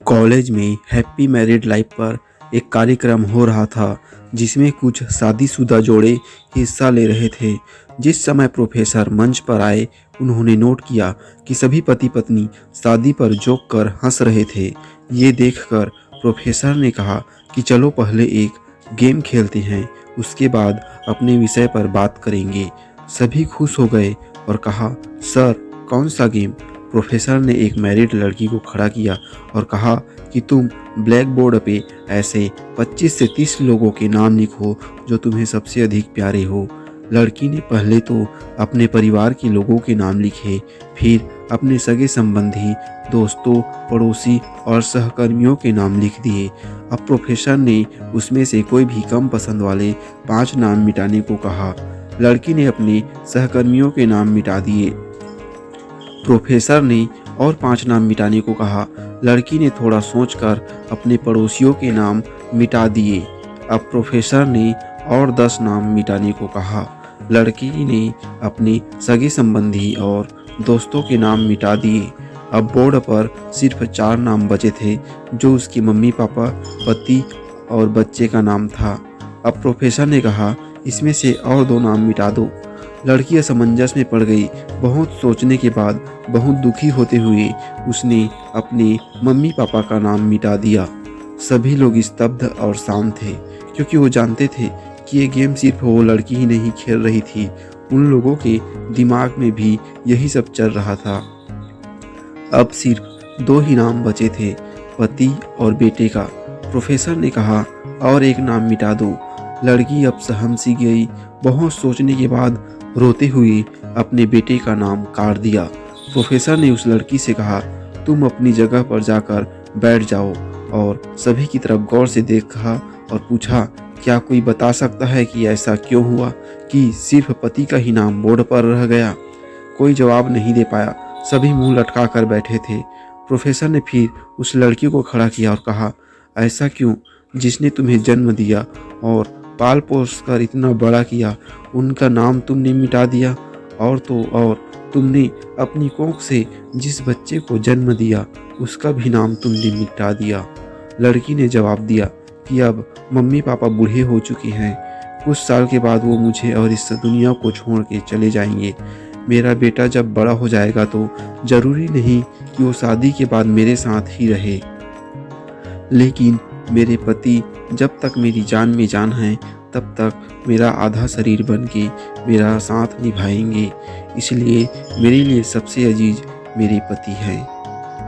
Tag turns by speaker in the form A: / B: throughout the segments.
A: College में happy married life पर एक कार्यक्रम हो रहा था जिसमें कुछ शादीशुदा जोड़े हिस्सा ले रहे थे। जिस समय प्रोफेसर मंच पर आए, उन्होंने नोट किया कि सभी पति पत्नी शादी पर जोक कर हंस रहे थे। ये देखकर प्रोफेसर ने कहा कि चलो पहले एक गेम खेलते हैं, उसके बाद अपने विषय पर बात करेंगे। सभी खुश हो गए और कहा, सर कौन सा गेम? प्रोफेसर ने एक मैरिड लड़की को खड़ा किया और कहा कि तुम ब्लैक बोर्ड पे ऐसे 25 से 30 लोगों के नाम लिखो जो तुम्हें सबसे अधिक प्यारे हो। लड़की ने पहले तो अपने परिवार के लोगों के नाम लिखे, फिर अपने सगे संबंधी, दोस्तों, पड़ोसी और सहकर्मियों के नाम लिख दिए। अब प्रोफेसर ने उसमें से कोई भी कम पसंद वाले 5 नाम मिटाने को कहा। लड़की ने अपने सहकर्मियों के नाम मिटा दिए। प्रोफेसर ने और 5 नाम मिटाने को कहा। लड़की ने थोड़ा सोचकर अपने पड़ोसियों के नाम मिटा दिए। अब प्रोफेसर ने और 10 नाम मिटाने को कहा। लड़की ने अपने सगे संबंधी और दोस्तों के नाम मिटा दिए। अब बोर्ड पर सिर्फ 4 नाम बचे थे, जो उसके मम्मी पापा, पति और बच्चे का नाम था। अब प्रोफेसर ने कहा, इसमें से और 2 नाम मिटा दो। लड़की असमंजस में पड़ गई। बहुत सोचने के बाद, बहुत दुखी होते हुए उसने अपने मम्मी पापा का नाम मिटा दिया। सभी लोग स्तब्ध और शांत थे, क्योंकि वो जानते थे कि ये गेम सिर्फ वो लड़की ही नहीं खेल रही थी, उन लोगों के दिमाग में भी यही सब चल रहा था। अब सिर्फ 2 ही नाम बचे थे, पति और बेटे का। प्रोफेसर ने कहा, और एक नाम मिटा दो। लड़की अब सहम सी गई। बहुत सोचने के बाद रोते हुए अपने बेटे का नाम काट दिया। प्रोफेसर ने उस लड़की से कहा, तुम अपनी जगह पर जाकर बैठ जाओ, और सभी की तरफ गौर से देखा और पूछा, क्या कोई बता सकता है कि ऐसा क्यों हुआ कि सिर्फ पति का ही नाम बोर्ड पर रह गया? कोई जवाब नहीं दे पाया। सभी मुंह लटका कर बैठे थे। प्रोफेसर ने फिर उस लड़की को खड़ा किया और कहा, ऐसा क्यों? जिसने तुम्हें जन्म दिया और पाल पोस कर इतना बड़ा किया, उनका नाम तुमने मिटा दिया। और तो और तुमने अपनी कोख से जिस बच्चे को जन्म दिया, उसका भी नाम तुमने मिटा दिया। लड़की ने जवाब दिया कि अब मम्मी पापा बूढ़े हो चुके हैं। कुछ साल के बाद वो मुझे और इस दुनिया को छोड़ के चले जाएंगे। मेरा बेटा जब बड़ा हो जाएगा तो ज़रूरी नहीं कि वो शादी के बाद मेरे साथ ही रहे, लेकिन मेरे पति जब तक मेरी जान में जान है, तब तक मेरा आधा शरीर बन के मेरा साथ निभाएंगे। इसलिए मेरे लिए सबसे अजीज मेरे पति हैं।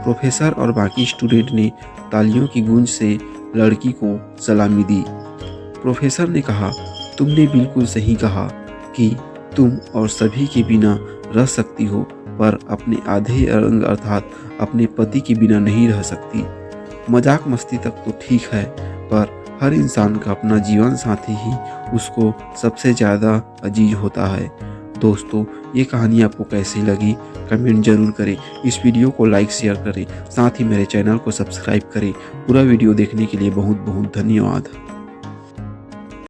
A: प्रोफेसर और बाकी स्टूडेंट ने तालियों की गूंज से लड़की को सलामी दी। प्रोफेसर ने कहा, तुमने बिल्कुल सही कहा कि तुम और सभी के बिना रह सकती हो, पर अपने आधे अंग अर्थात अपने पति के बिना नहीं रह सकती। मजाक मस्ती तक तो ठीक है, पर हर इंसान का अपना जीवन साथी ही उसको सबसे ज़्यादा अजीज होता है। दोस्तों, ये कहानी आपको कैसी लगी कमेंट जरूर करें। इस वीडियो को लाइक शेयर करें, साथ ही मेरे चैनल को सब्सक्राइब करें। पूरा वीडियो देखने के लिए बहुत बहुत धन्यवाद।